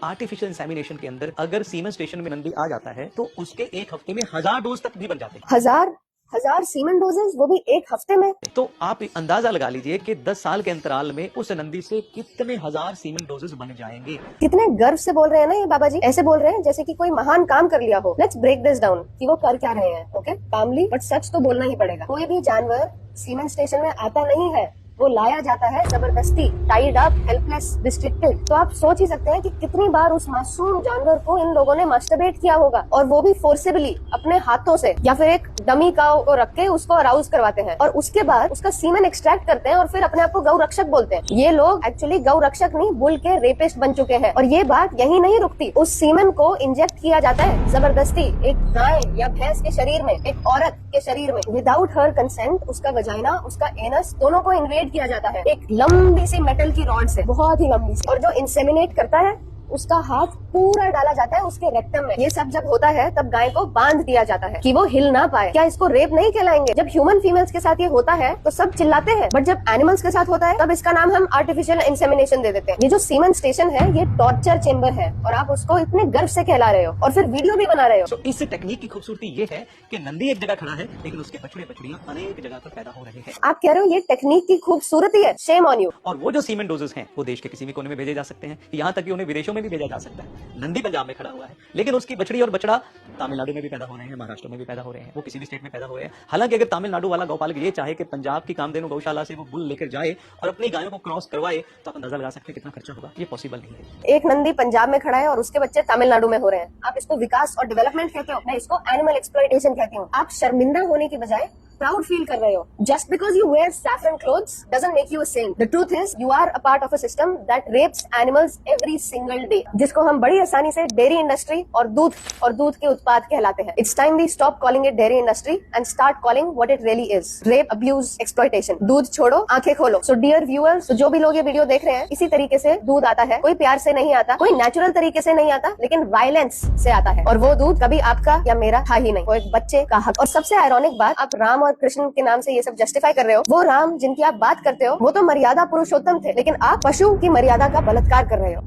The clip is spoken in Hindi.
आर्टिफिशियल इंसेमिनेशन के अंदर अगर सीमेन स्टेशन में नंदी आ जाता है तो उसके एक हफ्ते में 1000 डोज तक भी बन जाते हैं। हजार सीमेन डोजेस, वो भी एक हफ्ते में। तो आप अंदाजा लगा लीजिए कि 10 साल के अंतराल में उस नंदी से कितने हजार सीमेन डोजेस बन जाएंगे। कितने गर्व से बोल रहे हैं ना ये बाबा जी, ऐसे बोल रहे हैं जैसे कि कोई महान काम कर लिया हो। लेट्स ब्रेक दिस डाउन कि वो कर क्या रहे हैं। ओके, कामली, बट सच तो बोलना ही पड़ेगा। कोई भी जानवर सीमेन स्टेशन में आता नहीं है, वो लाया जाता है जबरदस्ती, टाइड अप, हेल्पलेस, रिस्ट्रिक्टेड। तो आप सोच ही सकते हैं कि कितनी बार उस मासूम जानवर को इन लोगों ने मास्टरबेट किया होगा, और वो भी फोर्सिबली अपने हाथों से, या फिर एक डमी काऊ को रख के उसको अराउज करवाते हैं और उसके बाद उसका सीमेन एक्सट्रैक्ट करते हैं और फिर अपने आप को गौ रक्षक बोलते हैं। ये लोग एक्चुअली गौ रक्षक नहीं, बुल के रेपिस्ट बन चुके हैं। और ये बात यही नहीं रुकती, उस सीमेन को इंजेक्ट किया जाता है जबरदस्ती एक गाय या भैंस के शरीर में, एक औरत के शरीर में, विदाउट हर कंसेंट। उसका वजाइना, उसका एनस, दोनों को इन्वेड किया जाता है एक लंबी सी मेटल की रॉड से, बहुत ही लंबी सी। और जो इंसेमिनेट करता है उसका हाथ पूरा डाला जाता है उसके रेक्टम में। ये सब जब होता है तब गाय को बांध दिया जाता है कि वो हिल ना पाए। क्या इसको रेप नहीं कहलाएंगे? जब ह्यूमन फीमेल्स के साथ ये होता है तो सब चिल्लाते हैं, बट जब एनिमल्स के साथ होता है तब इसका नाम हम आर्टिफिशियल इंसेमिनेशन दे देते हैं। ये जो सीमेन स्टेशन है ये टॉर्चर चेंबर है, और आप उसको इतने गर्व से कहला रहे हो और फिर वीडियो भी बना रहे हो। तो इस टेक्निक की खूबसूरती ये है कि नंदी एक जगह खड़ा है लेकिन उसके बछड़े बछड़ियां अनेक जगह पर पैदा हो रहे हैं। आप कह रहे हो ये टेक्निक की खूबसूरती है? Shame on you. और वो जो सीमेन डोजेस हैं वो देश के किसी भी कोने में भेजे जा सकते हैं, यहाँ तक कि उन्हें विदेशों में भी भेजा जा सकता है। नंदी पंजाब में खड़ा हुआ है लेकिन उसकी बछड़ी और बछड़ा तमिलनाडु में भी पैदा हो रहे हैं, महाराष्ट्र में भी पैदा हो रहे हैं, वो किसी भी स्टेट में पैदा हो रहे हैं। हालांकि अगर तमिलनाडु वाला गौपालक ये चाहे कि पंजाब की कामधेनु गौशाला से वो बुल लेकर जाए और अपनी गायों को क्रॉस करवाए तो आप अंदाजा लगा सकते हैं कितना खर्चा होगा। ये पॉसिबल नहीं है। एक नंदी पंजाब में खड़ा है और उसके बच्चे तमिलनाडु में हो रहे हैं। आप इसको विकास और डेवलपमेंट कहते हो? मैं इसको एनिमल एक्सप्लॉयटेशन कहती हूँ। आप शर्मिंदा होने की बजाय प्राउड फील कर रहे हो। Just because you wear saffron clothes doesn't make you a saint. The truth is you are a part of a system that rapes animals every single day, जिसको हम बड़ी आसानी से डेयरी इंडस्ट्री और दूध के उत्पाद कहलाते हैं। It's time we stop calling it dairy industry and start calling what it really is, rape, abuse, exploitation. दूध छोड़ो, आंखें खोलो। सो डियर व्यूअर्स, जो भी लोग ये वीडियो देख रहे हैं, इसी तरीके से दूध आता है। कोई प्यार से नहीं आता, कोई नेचुरल तरीके से नहीं आता, लेकिन वायलेंस से आता है। और वो दूध कभी आपका या मेरा था ही नहीं, वो एक बच्चे का हक। और सबसे आयरॉनिक बात, आप राम और कृष्ण के नाम से ये सब जस्टिफाई कर रहे हो। वो राम जिनकी आप बात करते हो वो तो मर्यादा पुरुषोत्तम थे, लेकिन आप पशु की मर्यादा का बलात्कार कर रहे हो।